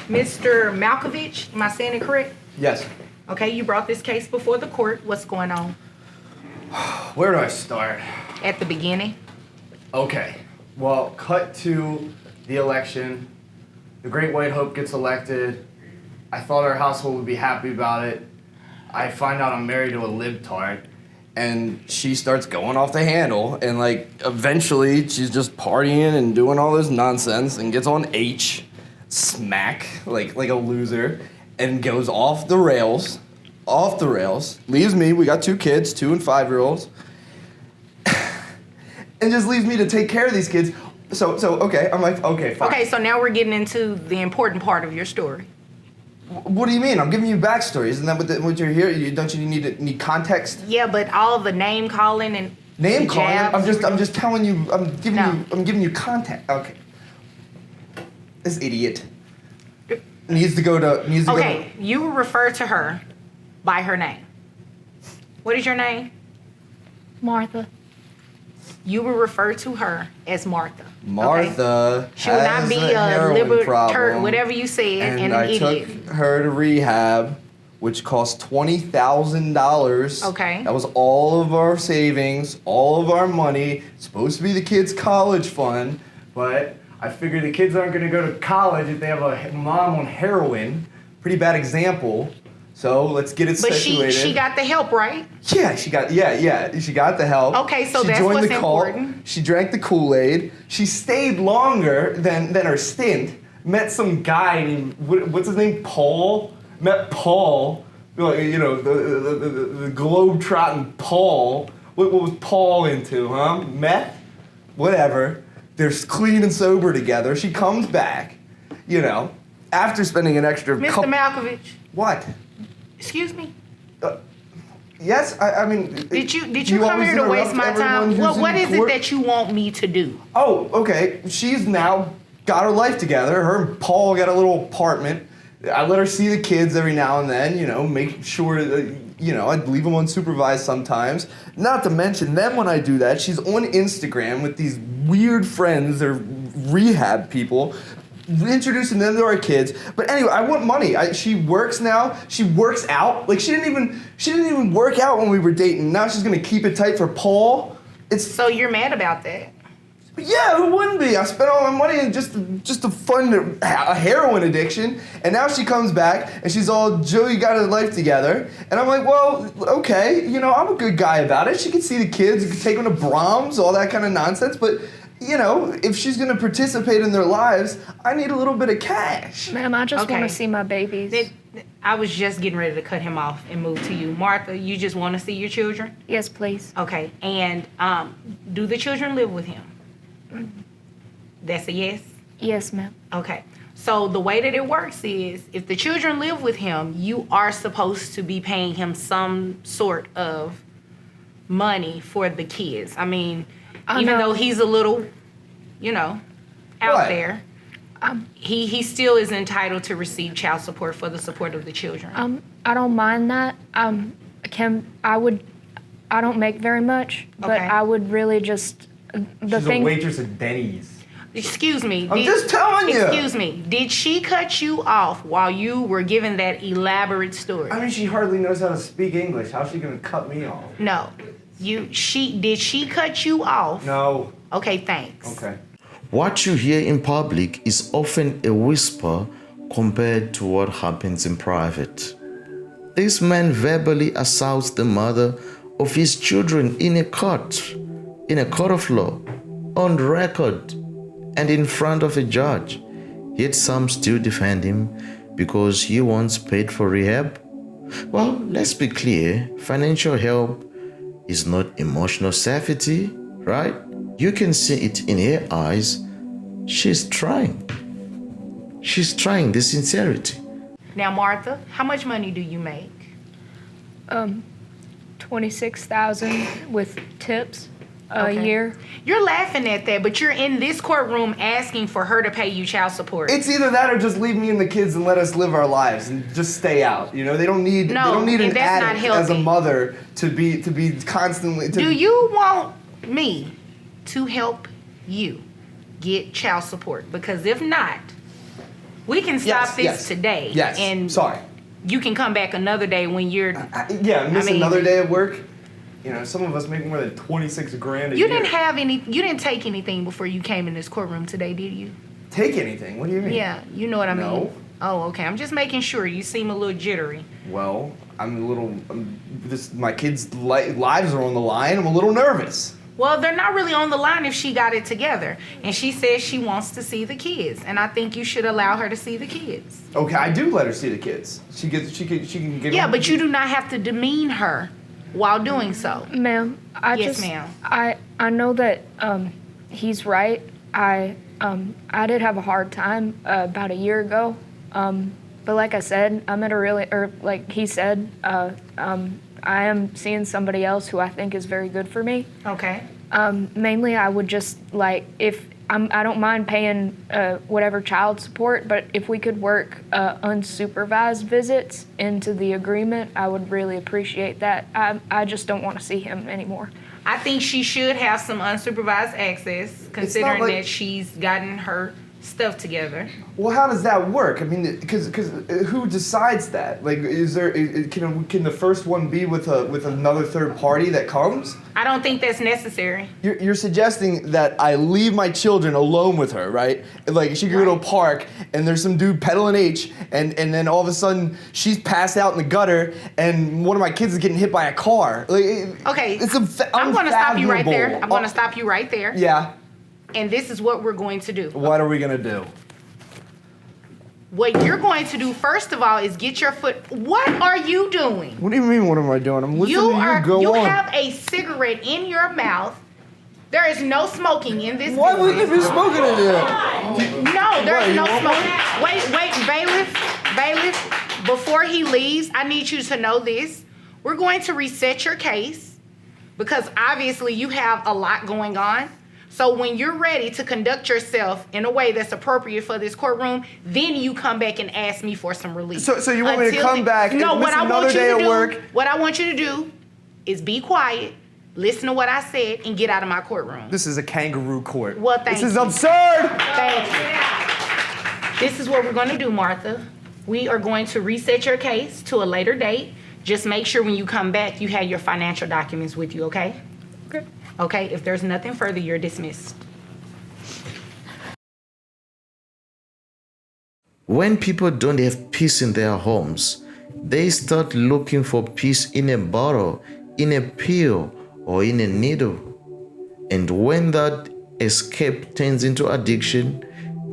Mr. Malkovich, am I saying it correct? Yes. Okay, you brought this case before the court. What's going on? Where do I start? At the beginning? Okay. Well, cut to the election. The Great White Hope gets elected. I thought our household would be happy about it. I find out I'm married to a libtard. And she starts going off the handle, and like eventually she's just partying and doing all this nonsense and gets on H, smack, like a loser, and goes off the rails, leaves me, we got 2 kids, 2 and 5-year-olds, and just leaves me to take care of these kids. So okay, I'm like, okay, fine. Okay, so now we're getting into the important part of your story. What do you mean? I'm giving you backstory. Isn't that what you're here? Don't you need context? Yeah, but all the name calling and name calling. jabs, I'm just telling you. I'm giving you context. Okay. This idiot needs to go to. Okay, you refer to her by her name. What is your name? Martha. You will refer to her as Martha. Martha. Okay? She will not be a libertarian, whatever you said, and an idiot. I took her to rehab, which cost $20,000. Okay. That was all of our savings, all of our money. It's supposed to be the kids' college fund, but I figured the kids aren't going to go to college if they have a mom on heroin. Pretty bad example. So let's get it situated. But she got the help, right? Yeah, she got the help. Okay, so she that's joined what's the cult. important. She drank the Kool-Aid. She stayed longer than her stint. Met some guy named what's his name? Paul. Met Paul. You know, the globe-trotting Paul. What was Paul into, huh? Meth? Whatever. They're clean and sober together. She comes back, you know, after spending an extra Mr. Malkovich. What? Excuse me? Yes, I mean... Did you come here to waste my time? What is it that you want me to do? Oh, okay. She's now got her life together. Her and Paul got a little apartment. I let her see the kids every now and then, you know, make sure, you know, I'd leave them unsupervised sometimes. Not to mention, then when I do that, she's on Instagram with these weird friends, they're rehab people, introducing them to our kids. But anyway, I want money. She works now. She works out. Like she didn't even work out when we were dating. Now she's gonna keep it tight for Paul. So you're mad about that? Yeah, who wouldn't be? I spent all my money in just to fund a heroin addiction, and now she comes back and she's all, Joey got her life together, and I'm like, well, okay, you know, I'm a good guy about it. She can see the kids, you can take them to Brahms, all that kind of nonsense, but you know, if she's gonna participate in their lives, I need a little bit of cash. Ma'am, I just want to see my babies. I was just getting ready to cut him off and move to you. Martha, you just want to see your children? Yes, please. Okay, and do the children live with him? That's a yes? Yes, ma'am. Okay, so the way that it works is, if the children live with him, you are supposed to be paying him some sort of money for the kids. I mean, even though he's a little, you know, out there, he still is entitled to receive child support for the support of the children. I don't mind that. I don't make very much, but I would really just She's a waitress at Denny's. Excuse me. I'm just telling you. Excuse me. Did she cut you off while you were giving that elaborate story? I mean, she hardly knows how to speak English. How's she gonna cut me off? No. Did she cut you off? No. Okay, thanks. Okay. What you hear in public is often a whisper compared to what happens in private. This man verbally assaults the mother of his children in a court of law, on record, and in front of a judge. Yet some still defend him because he once paid for rehab. Well, let's be clear, financial help is not emotional safety, right? You can see it in her eyes. She's trying. She's trying, the sincerity. Now, Martha, how much money do you make? $26,000 with tips a year. You're laughing at that, but you're in this courtroom asking for her to pay you child support. It's either that or just leave me and the kids and let us live our lives and just stay out. You know, they don't need an addict as a mother to be constantly. Do you want me to help you get child support? Because if not, We can stop this today. Yes. And sorry. you can come back another day when you're. Miss another day of work. You know, some of us make more than 26 grand a year. You didn't take anything before you came in this courtroom today, did you? Take anything? What do you mean? Yeah, you know what I mean. No. Oh, okay. I'm just making sure. You seem a little jittery. Well, my kids' lives are on the line. I'm a little nervous. Well, they're not really on the line if she got it together. And she says she wants to see the kids. And I think you should allow her to see the kids. Okay, I do let her see the kids. She can get. Yeah, but you do not have to demean her while doing so. Ma'am, Yes, ma'am. I know that he's right. I did have a hard time about a year ago. But like I said, I'm at like he said, I am seeing somebody else who I think is very good for me. Okay. Mainly, I would just like I don't mind paying whatever child support, but if we could work unsupervised visits into the agreement, I would really appreciate that. I just don't want to see him anymore. I think she should have some unsupervised access, considering that she's gotten her stuff together. Well, how does that work? I mean, because who decides that? Like, can the first one be with another third party that comes? I don't think that's necessary. You're suggesting that I leave my children alone with her, right? Like, she could go to a park and there's some dude peddling H, and then all of a sudden she's passed out in the gutter and one of my kids is getting hit by a car. Like, Okay. it's I'm going to stop you right there. unfathomable. I'm going to stop you right there. Yeah. And this is what we're going to do. What are we gonna do? What you're going to do, first of all, is get your foot. What are you doing? What do you mean? What am I doing? I'm listening to you. Go You on. have a cigarette in your mouth. There is no smoking in this. Why would you building. be smoking in here? No, there's What, no you want smoking. Wait, bailiff. Before he leaves, I need you to know this. We're going to reset your case because obviously you have a lot going on. So when you're ready to conduct yourself in a way that's appropriate for this courtroom, then you come back and ask me for some relief. So you want me to come back and miss another day of work? What I want you to do is be quiet, listen to what I said, and get out of my courtroom. This is a kangaroo court. Well, thank This is you. absurd. Thank you. This is what we're going to do, Martha. We are going to reset your case to a later date. Just make sure when you come back, you have your financial documents with you, okay? Okay. Okay, if there's nothing further, you're dismissed. When people don't have peace in their homes, they start looking for peace in a bottle, in a pill, or in a needle. And when that escape turns into addiction,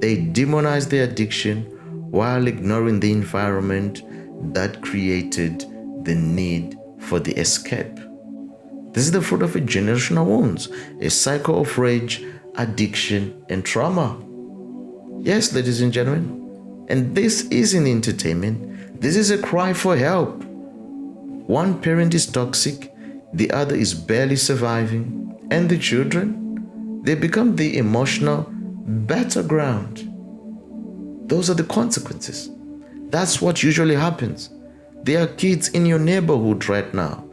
they demonize the addiction while ignoring the environment that created the need for the escape. This is the fruit of a generational wounds, a cycle of rage, addiction, and trauma. Yes, ladies and gentlemen, and this isn't entertainment. This is a cry for help. One parent is toxic, the other is barely surviving, and the children, they become the emotional battleground. Those are the consequences. That's what usually happens. There are kids in your neighborhood right now,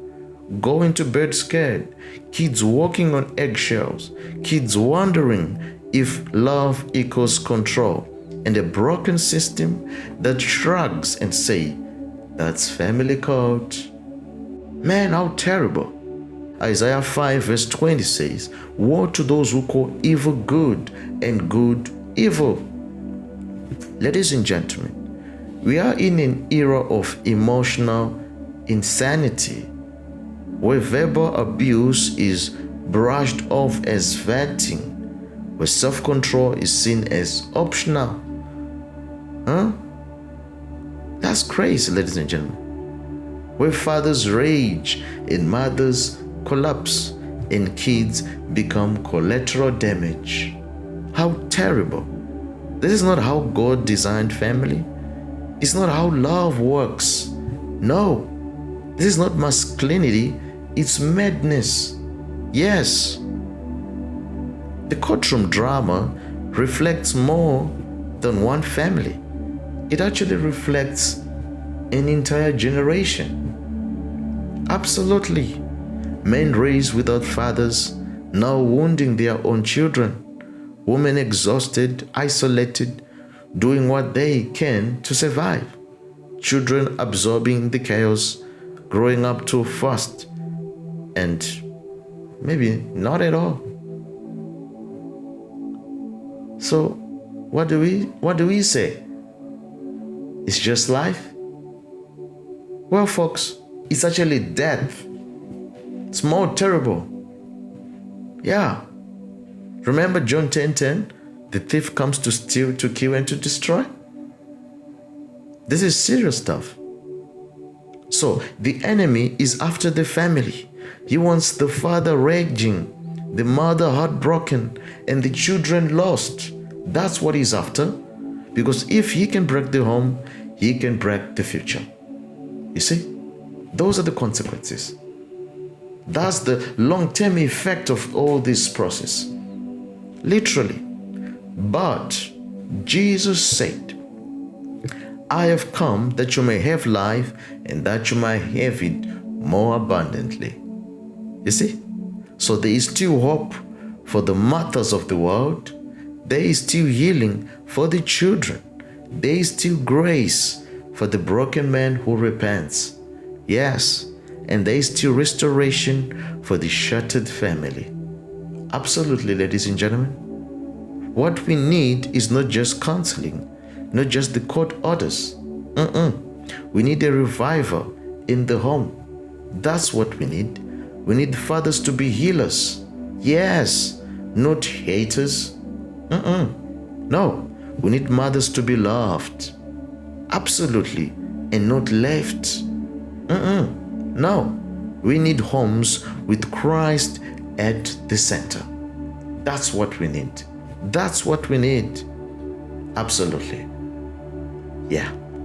going to bed scared, kids walking on eggshells, kids wondering if love equals control, and a broken system that shrugs and say, that's family code. Man, how terrible. Isaiah 5 verse 20 says, woe to those who call evil good and good evil. Ladies and gentlemen, we are in an era of emotional insanity, where verbal abuse is brushed off as venting, where self-control is seen as optional. That's crazy, ladies and gentlemen. Where fathers rage and mothers collapse and kids become collateral damage. How terrible. This is not how God designed family. It's not how love works. No, this is not masculinity, it's madness. Yes. The courtroom drama reflects more than one family. It actually reflects an entire generation. Absolutely. Men raised without fathers, now wounding their own children. Women exhausted, isolated, doing what they can to survive. Children absorbing the chaos, growing up too fast, and maybe not at all. So, what do we say? It's just life? Well, folks, it's actually death. It's more terrible. Yeah. Remember John 10:10? The thief comes to steal, to kill, and to destroy. This is serious stuff. So the enemy is after the family. He wants the father raging, the mother heartbroken, and the children lost. That's what he's after. Because if he can break the home, he can break the future. You see? Those are the consequences. That's the long-term effect of all this process. Literally. But Jesus said, I have come that you may have life and that you might have it more abundantly. You see? So there is still hope for the mothers of the world. There is still healing for the children. There is still grace for the broken man who repents. Yes, and there is still restoration for the shattered family. Absolutely, ladies and gentlemen. What we need is not just counseling, not just the court orders. We need a revival in the home. That's what we need. We need fathers to be healers. Yes, not haters. No, we need mothers to be loved. Absolutely, and not left. No, we need homes with Christ at the center. That's what we need. That's what we need. Absolutely. Yeah.